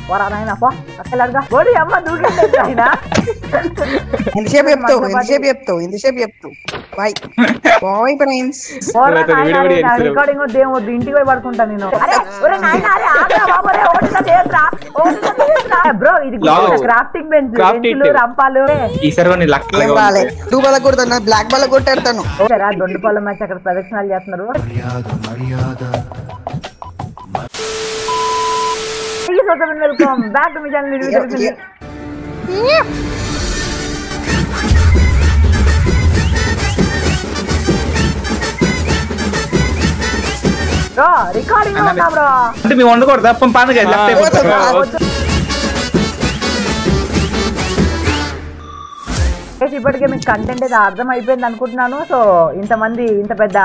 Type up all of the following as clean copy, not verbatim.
వరా నాయన పో అక్కలగా ఓడి అమ్మ దూకేసేది ఆయన ఇంతసేపు చెప్తావు బై బాయ్ ఫ్రెండ్స్ రికార్డింగ్ వద్దు ఇంటికి పోయి పడుకుంటా నేను బ్రో ఇది క్రాఫ్టింగ్ బెంచ్ రంపాలు బ్లాక్ బాల్ కొట్టాడుతాను దొండపాల మ్యాచ్ అక్కడ ప్రదక్షిణాలు చేస్తున్నారు welcome back to my channel bro recording ఉన్నా బ్రో అంటే మేము వండకూడదు తప్ప పండుగ ఇప్పటికే మీకు కంటెంట్ అయితే అర్థం అయిపోయింది అనుకుంటున్నాను. సో ఇంతమంది ఇంత పెద్ద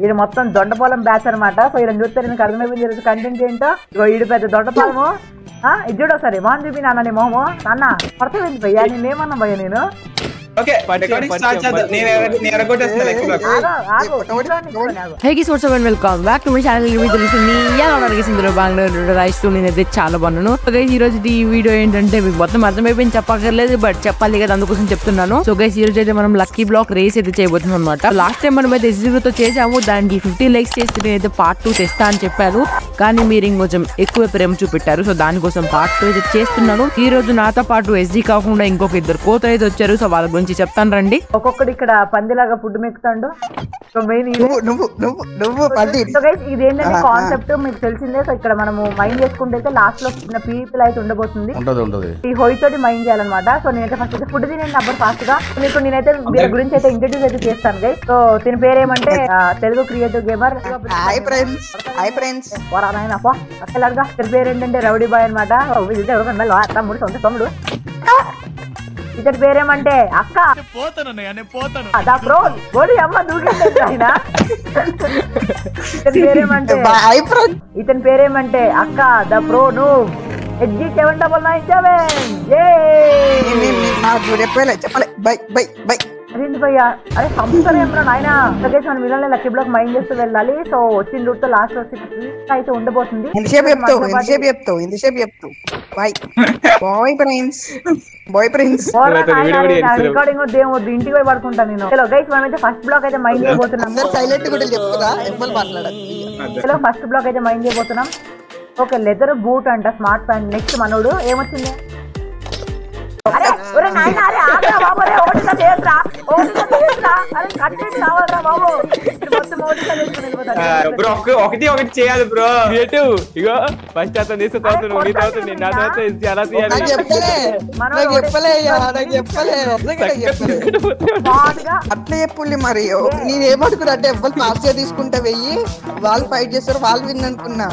ఇది మొత్తం దొండపాలెం బ్యాచ్ అనమాట. సో ఇలా చూస్తే మీకు అర్థమైపోయింది కంటెంట్ ఏంటో. ఇది పెద్ద దొండపాలము ఇది చూడ ఒకసారి మోహన్ చూపి నాన్న నీ మొహము నాన్న పడతాయింది భయ్యా నేనేమన్నా భయ్యా నేను welcome back to my channel. నేనైతే చాలా బాగున్నాను. ఈ రోజు ఈ వీడియో ఏంటంటే మీకు మొత్తం అర్థమైపోయింది చెప్పక్కర్లేదు, బట్ చెప్పాలి కదా అందుకోసం చెప్తున్నాను. సో గైస్ ఈ రోజు అయితే మనం లక్కీ బ్లాక్ రేస్ అయితే చేయబోతున్నాం అనమాట. లాస్ట్ టైం మనం అయితే ఎస్జీతో చేసాము, దానికి 50 లైక్స్ చేస్తే నేనైతే పార్ట్ 2 తెస్తా అని చెప్పారు. కానీ మీరు ఇంకొంచెం ఎక్కువ ప్రేమ చూపెట్టారు. సో దానికోసం పార్ట్ 2 అయితే చేస్తున్నాను. ఈ రోజు నాతో పాటు ఎస్జీ కాకుండా ఇంకొక 2 కోత అయితే వచ్చారు. సో వాళ్ళ గురించి చెప్తాను రండి. ఒక్కొక్కడు ఇక్కడ పందిలాగా ఫుడ్ మెక్కుతాడు. ఇది ఏంటంటే కాన్సెప్ట్ మీకు తెలిసిందే. సో ఇక్కడ మనము మైండ్ చేసుకుంటే అయితే లాస్ట్ లో చిన్న పీపుల్ అయితే ఉండబోతుంది. ఈ హోయ్ తోటి మైండ్ చేయాలన్నమాట. సో నేనైతే ఫస్ట్ అయితే ఫుడ్ తినండి అప్పుడు ఫాస్ట్ గా మీకు నేనైతే వీళ్ళ గురించి అయితే ఇంట్రడ్యూస్ అయితే చేస్తాను గైస్. సో దీని పేరేమంటే తెలుగు క్రియేటివ్ గేమర్. నాయన పో అక్కలగా దీని పేరు ఏంటంటే రౌడీ బాయ్ అనమాట. తమ్ముడు ఇతడి పేరేమంటే అక్క అమ్మ దూకేసేది ఆయన ఇతని పేరేమంటే అక్క ద ప్రో నువ్వు అదేంటి భయ్యా అరే సంస్థలేమరా నాయన మనం వీళ్ళని లక్కీ బ్లాక్ మైండ్ చేస్తూ వెళ్ళాలి. సో వచ్చిన రూట్ తో లాస్ట్ వచ్చి అయితే ఉండబోతుంది. రికార్డింగ్ వద్దు ఏమొద్దు ఇంటికి పోయి పడుకుంటా నేను. గైస్ మనమైతే ఫస్ట్ బ్లాక్ అయితే మైండ్ చేయబోతున్నాం. ఫస్ట్ బ్లాక్ అయితే మైండ్ చేయబోతున్నాం. ఓకే లెదర్ బూట్ అంట స్మార్ట్ ఫ్యాన్. నెక్స్ట్ మనోడు ఏమొచ్చింది ఒకటి చేయాలి బ్రో. ఇగో ఫస్ట్ అతను తీసుకుని అట్లా చెప్పుల్ని మరి నేనేమనుకున్నా అంటే ఎవ్వరు ఫాస్ట్ గా తీసుకుంటా వెయ్యి వాళ్ళు ఫైట్ చేస్తారు వాళ్ళు విన్ అనుకున్నా.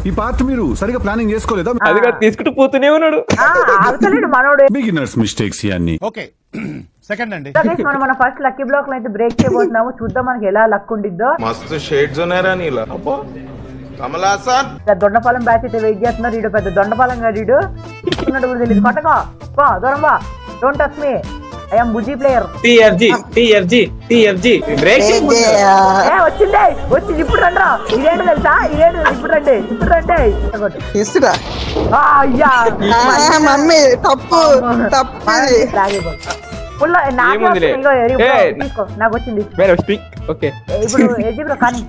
ఈ పార్ట్ మీరు సరిగా ప్లానింగ్ చేసుకోలేదా? అదిగా తీసుకుంటూ పోతూనే ఉన్నాడు. బిగినర్స్ మిస్టేక్స్ ఇవన్నీ. ఓకే సెకండ్ అండి మనం ఫస్ట్ లక్కీ బ్లాక్ అయితే బ్రేక్ చేయబోతున్నాము. చూద్దాం మనకి ఎలా లక్ ఉండిద్దో. మస్తు షేడ్స్ ఉన్నారా నీలా కమలాసన్. దొండపాలెం బ్యాచ్ అయితే వెయిట్ చేస్తున్నారు. వీడు పెద్ద దొండపాలెం గారు వీడు కూడా తెలియదు. కొట్టగా దూరం బా don't touch me I am Bujji player. వచ్చింది ఇప్పుడు రండి. ఇదేంటి తెలుసా ఇదేంటి ఇప్పుడు రండి మమ్మీ తప్పు నాకు వచ్చింది ఇప్పుడు కానీ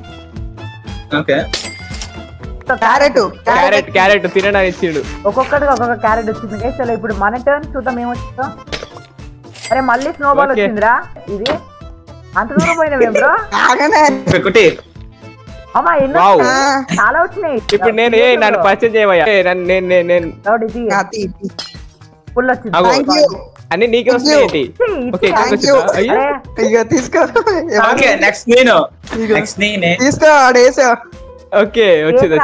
క్యారెట్ తినడానికి ఇచ్చిండు. ఒక్కొక్కటిగా ఒక్కొక్క క్యారెట్ వచ్చింది. చలో ఇప్పుడు మన టర్న్ చూద్దాం ఏమొచ్చిందో. అరే మళ్ళీ స్నోబాల్ వచ్చిందిరా. ఇది అంత దూరం పోయినవేం బ్రో? అమ్మా ఎన్నో చాలా వచ్చినాయి. ఇప్పుడు నేను నన్ను పరిచయం చేయవయ్యా. ఫుల్ వచ్చింది అన్ని నీకే వస్తాయి. ఓకే వచ్చింది.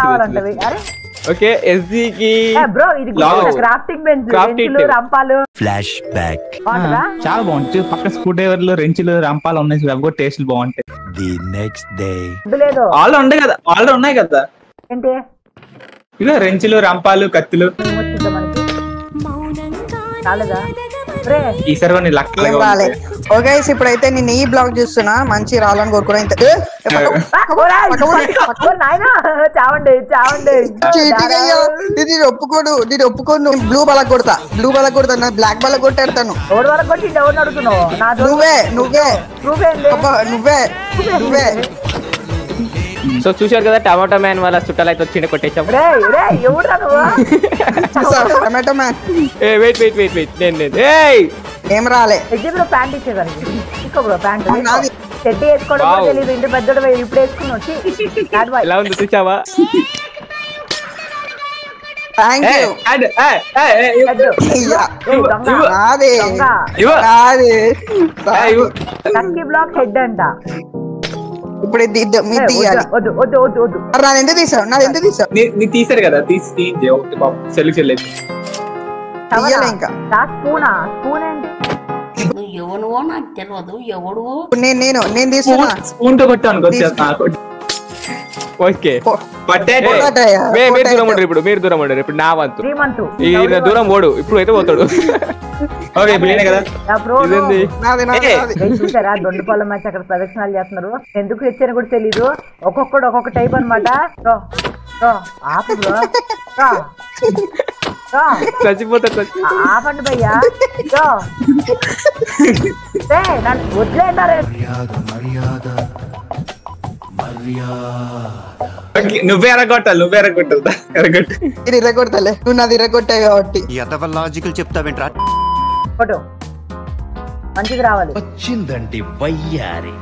ఓకే ఎస్జీ కి బ్రో ఇది క్రాఫ్టింగ్ బెంచ్ రంపాలు ఫ్లాష్ బ్యాక్ చాలా బాగుంటుంది. పక్కన స్క్రూ డ్రైవర్లు రెంచులు రంపాలు ఉన్నాయి. అవి కూడా టేస్ట్ బాగుంటాయి. ది నెక్స్ట్ డే ఆల్రెడీ ఉన్నాయి కదా ఆల్రెడీ ఉన్నాయి కదా ఏంటి ఇక రెంచులు రంపాలు కత్తులు చాలదా ఈసారి నీ లక్ ఏం రాలే. ఓకే ఇప్పుడైతే నేను ఈ బ్లాగ్ చూస్తున్నా, మంచి రావాలని కోరుకున్నా. ఇది ఒప్పుకోను, నేను ఒప్పుకోను. బ్లూ బలక్ కొడతా, బ్లాక్ బలక్ కొట్టేస్తాను. నువ్వే సో చూశారు కదా టమాటో మ్యాన్ వాళ్ళ చుట్టాలు అయితే వచ్చిండే కొట్టేసాం. టమాటో మ్యాన్ వెయిట్ నేను ఏం రాలే. ప్యాంట్ ఇచ్చేదానికి ప్యాంట్ చెట్టు వేసుకోవడం తెలియదు. ఇంటి పెద్దడు ఇప్పుడు వేసుకుని ఎలా ఉంది చూసావా? Thank you. Lucky black head అంట. ఇప్పుడు తీయాలి. నాది ఎంత తీసావు? నీ తీసారు కదా, తీసి సెలెక్షన్ లేదు. తీయాలి ఇంకా. స్పూన్ ఏంటి? ఎవడువో నాకు తెలియదు. ఎవడు నేను తీసుకున్నా. స్పూన్ తో కొట్టాను. ఓకే మీరు దూరం ఉండరు. ఇప్పుడు నా వంతు. ఈయన దూరం ఓడు. ఇప్పుడు అయితే పోతాడు. ఓకే కదా. చూసారా దొండపాల మ్యాచ్ అక్కడ ప్రదక్షిణాలు చేస్తున్నారు. ఎందుకు తెచ్చారో కూడా తెలీదు. ఒక్కొక్కడు ఒక్కొక్క టైప్ అనమాట. చచ్చిపోతా ఆపండి భయ్యా. నన్ను వదిలేంటారే. నువ్వే ఎరగొట్టాలి. ఇరగొడతలే, నువ్వు నాది ఇరగొట్టావు కాబట్టి. లాజికల్ చెప్తావేంట్రా? ఫోటో మంచిది రావాలి. వచ్చిందండి వయ్యారి.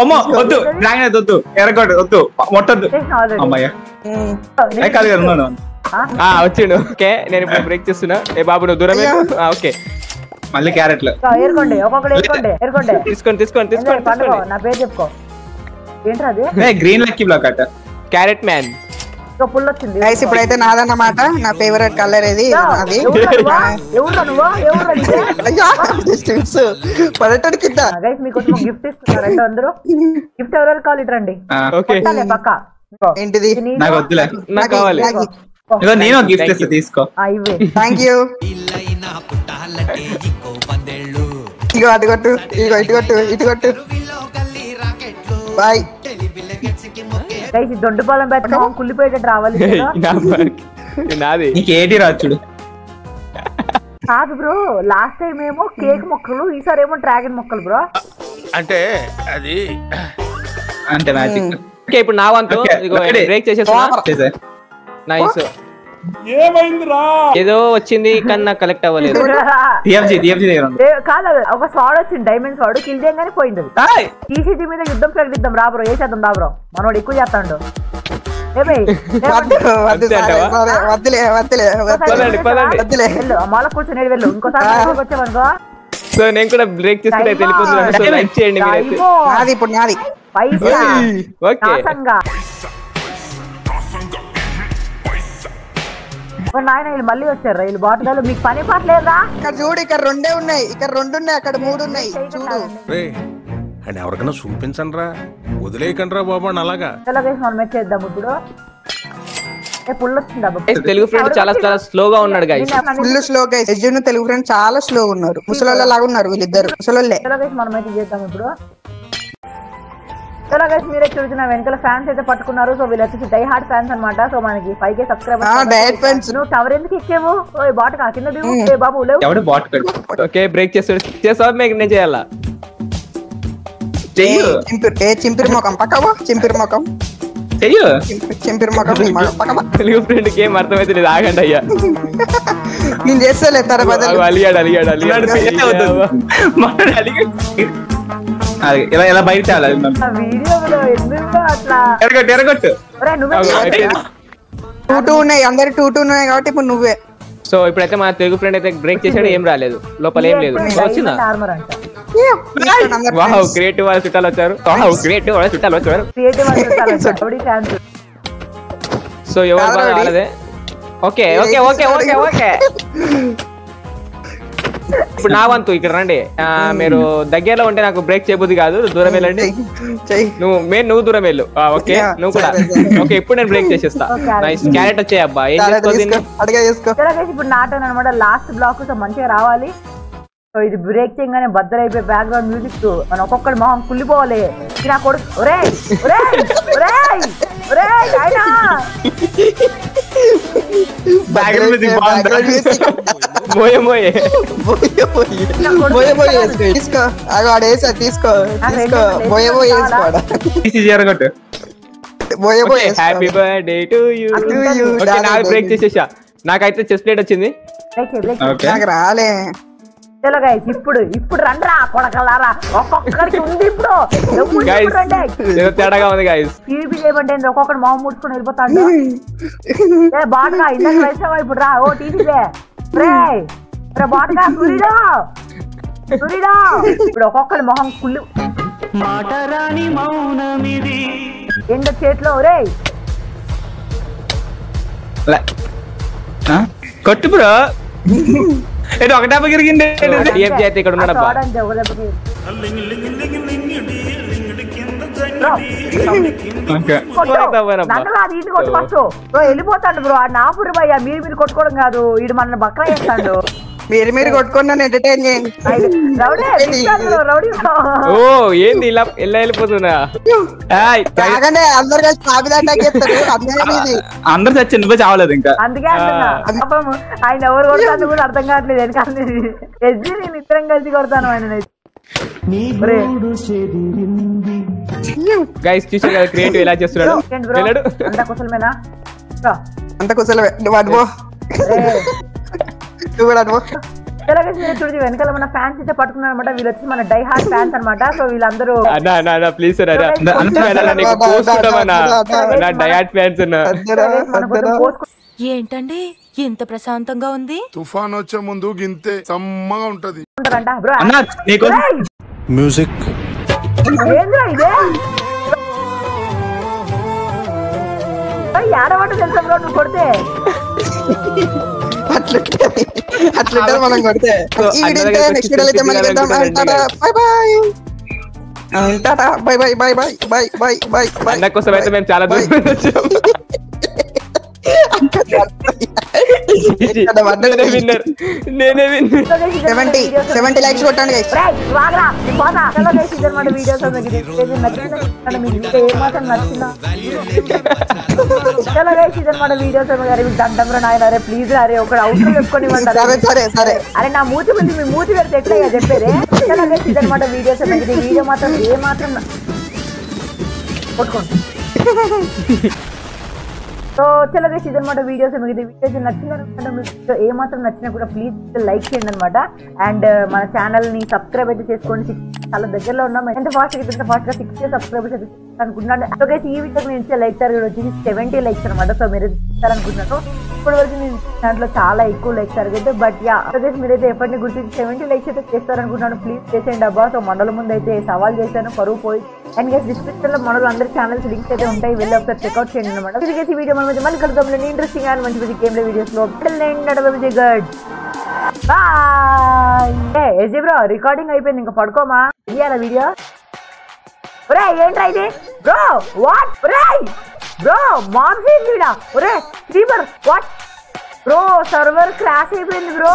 అమ్మా వద్దు, డ్రాగన్ వద్దు, ఎరగొట్టు వద్దు, మొట్టద్దు. అమ్మాయ్యా వచ్చిండు. ఓకే నేను ఇప్పుడు బ్రేక్ చేస్తున్నా. ఏ బాబు నువ్వు దూరం. ఓకే మళ్ళీ క్యారెట్లు ఏరుకోండి. ఒక్కొక్కటి ఏరుకోండి. తీసుకోండి. నా పేరు చెప్పుకో. ఏంట్రా అది? గ్రీన్ లక్కీ బ్లాక్ అట. Carrot man. పుల్ వచ్చింది. ఇప్పుడైతే నాదన్నమాట. నా ఫేవరెట్ కలర్ ఇది. పడటం కింద మీకోసం గిఫ్ట్ ఇస్తున్నారు. అందరూ గిఫ్ట్ ఎవరు కావాలి రండి. పక్క ఏంటిది? నాకు వద్దులే, నాకు కావాలి. నేను గిఫ్ట్ ఇస్తా, తీసుకో. Thank you. ఇగో అటుగొట్టు, ఇటుగొట్టు. బాయ్. దొడ్డుపాలెం పెట్ట కుళ్ళిపోయేటట్టు రావాలి. నీకు ఏటి రాచుడు కాదు బ్రో. లాస్ట్ టైం ఏమో కేక్ మొక్కలు, ఈసారి ఏమో డ్రాగన్ మొక్కలు బ్రో. అంటే అది అంటే మ్యాజిక్. ఓకే ఇప్పుడు నా వంతు. బ్రేక్ చేసేస్తున్నా. నైస్. ఏదో వచ్చింది కానీ నాకు కలెక్ట్ అవ్వలేదు. కాదు ఒక స్వాడ్ వచ్చింది, డైమండ్ స్వాడ్. కిల్ చేయగానే పోయింది. టీసీజీ మీద యుద్ధం ప్రకటిద్దాం రా బ్రో. వేసేద్దాం రా బ్రో. మనోడు ఎక్కువ చేస్తాడు. మాల కూర్చొని వెళ్ళు. ఇంకోసారి వచ్చామనుకో. సో నేను కూడా బ్రేక్ చేసుకుంటే వెళ్ళిపోతున్నాను. సో లైక్ చేయండి. నాయన వీళ్ళు మళ్ళీ వచ్చారు. రైలు బాటగాలు. మీకు పని పాట లేదా? ఇక్కడ చూడు, ఇక్కడ రెండు ఉన్నాయి, అక్కడ 3 ఉన్నాయి. చూడు అండ్ ఎవరికైనా చూపించండి రా, వదిలేయకండి రా బాబు. అలాగా మనం చేద్దాం ఇప్పుడు. తెలుగు ఫ్రెండ్ చాలా స్లోగా ఉన్నాడు guys. Full slow guys. Telugu friend చాలా స్లో ఉన్నారు. ముసలోళ్ళ లాగా ఉన్నారు వీళ్ళిద్దరు. ముసలోళ్ళే. మనం అయితే చేద్దాం ఇప్పుడు. చలో గైస్ మీరే చూసిన వెనకాల ఫ్యాన్స్ అయితే పట్టుకున్నారు. సో వీళ్ళు వచ్చేసి డై హార్డ్ ఫ్యాన్స్ అనమాట. సో మనకి 5K సబ్స్క్రైబర్స్. నువ్వు టవర్ ఎందుకు ఎక్కేవు? బాట్ కా కింద దిగు. బాబు లేవు. ఓకే బ్రేక్ చేస్తావా? నేను చేయాలా? చింపిరి మొఖం పక్కవా. చింపిరి మొఖం. తెలుగు ఫ్రెండ్ కి ఏం అర్థమైతే లేదు. ఆగండి అయ్యా. నేను చేస్తలే తర్వాత. అలిగాడు. ఎలా బయట టూ ఉన్నాయి. అందరు 2 ఉన్నాయి కాబట్టి ఇప్పుడు నువ్వే. సో ఇప్పుడైతే మన తెలుగు ఫ్రెండ్ అయితే బ్రేక్ చేసాడు. ఏం రాలేదు, లోపల ఏం లేదు. వచ్చిందా? వావ్ క్రియేటివ్ వాళ్ళ చుట్టాలు వచ్చారు. సో ఎవరు బాగా రాలేదే. ఓకే ఇప్పుడు నా వంతు. ఇక్కడ రండి. మీరు దగ్గరలో ఉంటే నాకు బ్రేక్ చేయబుద్ది కాదు. దూరం వెళ్ళండి. నువ్వు దూరం వెళ్ళు. ఓకే నువ్వు కూడా. ఓకే ఇప్పుడు నేను బ్రేక్ చేసేస్తా. నైస్. క్యారెట్ వచ్చాయి అబ్బా. ఏం చేసుకో. ఇప్పుడు నాటన్ అనమాట. లాస్ట్ బ్లాక్ మంచిగా రావాలి. సో ఇది బ్రేక్ చేయగానే బద్దలైపోయి బ్యాక్గ్రౌండ్ మ్యూజిక్ మన ఒక్కొక్కటి మొహం కుళ్ళిపోవాలి. నా కొడుకు ఒరే ఒరే ఒరే ఒరే అయినా హ్యాపీ బర్త్డే టు యూ. నాకు బ్రేక్ చేసేసా. నాకైతే చెస్ ప్లేట్ వచ్చింది. రాలే. చలో గైస్ ఇప్పుడు రండ్రా కొడకలారా ఒక్కొక్కడికి ఉంది ఇప్పుడు తేడాగా ఉంది గైస్. టీవీ చేయమంటే ఒక్కొక్కటి మొహం ముడుచుకుని వెళ్ళిపోతాడు. బాటగా ఇందాక వేసావా ఇప్పుడు రా. ఓ టీవీ బాటగా సూర్యుడు ఇప్పుడు ఒక్కొక్కడి మొహం కుళ్ళు ఎండ చేతిలో ఒరే కొట్టు బ్రో. ఒక దెబ్బ గిరిగింది. ఇక్కడ ఉన్నాడబ్బా. వెళ్ళిపోతాడు బ్రో. నా పురి భయ్యా మీరు కొట్టుకోవడం కాదు. వీడు మన బక్రా చేస్తాడు. మీరు కొట్టుకున్నా ఎంటర్టైన్ చేయండి. ఓ ఏంది ఇలా వెళ్ళిపోతున్నా. అందరు కలిసి అందరు చచ్చి నువ్వే చావలేదు ఇంకా. అందుకే ఆయన ఎవరు కొడతాను కూడా అర్థం కావట్లేదు. వెనకాల నేను ఇద్దరం కలిసి కొడతాను ఆయన. గైస్ చూసారు కదా క్రియేటివ్ ఎలా చేస్తున్నాడు. అంత కుశలమేనా? అంత కుశలమే. చూడు వెనకాల మన ఫ్యాన్స్ అయితే పట్టుకున్నారు అనమాట. వీళ్ళు వచ్చి మన డై హార్ట్ ఫ్యాన్స్ అనమాట. సో వీళ్ళందరూ ప్లీజ్ ఏంటండి ఇంత ప్రశాంతంగా ఉంది? తుఫాన్ వచ్చే ముందు గింతే సమ్మగా ఉంటది. మ్యూజిక్ ఆడమంటే తెలుసా బ్రో నువ్వు కొడితే అట్లుంటే మనం కొడితే. నెక్స్ట్ వీడియో అయితే మళ్ళీ వెళ్దాం. By by by by by by by by. అన్న కోసం అయితే మేము చాలా దూరం వచ్చాం. నేనే 70 లైక్స్ కొట్టండి గైస్. ప్లీజ్ అరే ఒక అవసరం చెప్పుకొని అరే నా మూతి ముందు మీ మూతి పెడితే ఎట్లా చెప్పేది. ఇదన్నమాట వీడియోస్ వీడియో మాత్రం ఏ మాత్రం కొట్టుకోండి. సో చలో గైస్ ఇదన్నమాట వీడియోస్. మీకు వీడియోస్ నచ్చిందనుకుంటే మీకు ఏమాత్రం నచ్చినా కూడా ప్లీజ్ లైక్ చేయండి అనమాట. అండ్ మన ఛానల్ ని సబ్స్క్రైబ్ అయితే చేసుకోండి. చాలా దగ్గరలో ఉన్నాం. ఎంత ఫాస్ట్ గా 6 సబ్స్క్రైబర్స్ అయితే అనుకుంటున్నాను. సో గైస్ ఈ వీడియోకి నేను ఇచ్చే లైక్ టార్గెట్ వచ్చేసి 70 లైక్స్ అనమాట. సో మీరు ఇస్తారనుకుంటున్నాను. ఇప్పటి వరకు నేను దాంట్లో చాలా ఎక్కువ likes target. But yeah so guys మీరైతే ఎప్పటిని గుర్తించి 70 లైక్స్ అయితే చేస్తారనుకుంటున్నాను. ప్లీజ్ చేసేయండి అబ్బా. సో మండల ముందు అయితే సవాల్ చేశాను, పరువు పోయి. అండ్ గైస్ డిస్క్రిప్షన్ లో మనలో అందరి ఛానల్స్ లింక్స్ అయితే ఉంటాయి. వెళ్ళి ఒకసారి చెక్అౌట్ చేయండి అనమాట. ఈ వీడియో మనం మళ్ళీ కలుద్దాం ఇంట్రెస్టింగ్ అండ్ మంచి మంచి గేమ్ వీడియోస్ లో. Good boy. ఏజీ బ్రో రికార్డింగ్ అయిపోయింది, ఇంకా పడుకోమా. ఇయ్యాల వీడియో ఒరే ఏంట్రా ఇది బ్రో? వాట్ ఒరే బ్రో మామ్ సీన్ ఒరే streamer what bro? Server crash అయిపోయింది బ్రో.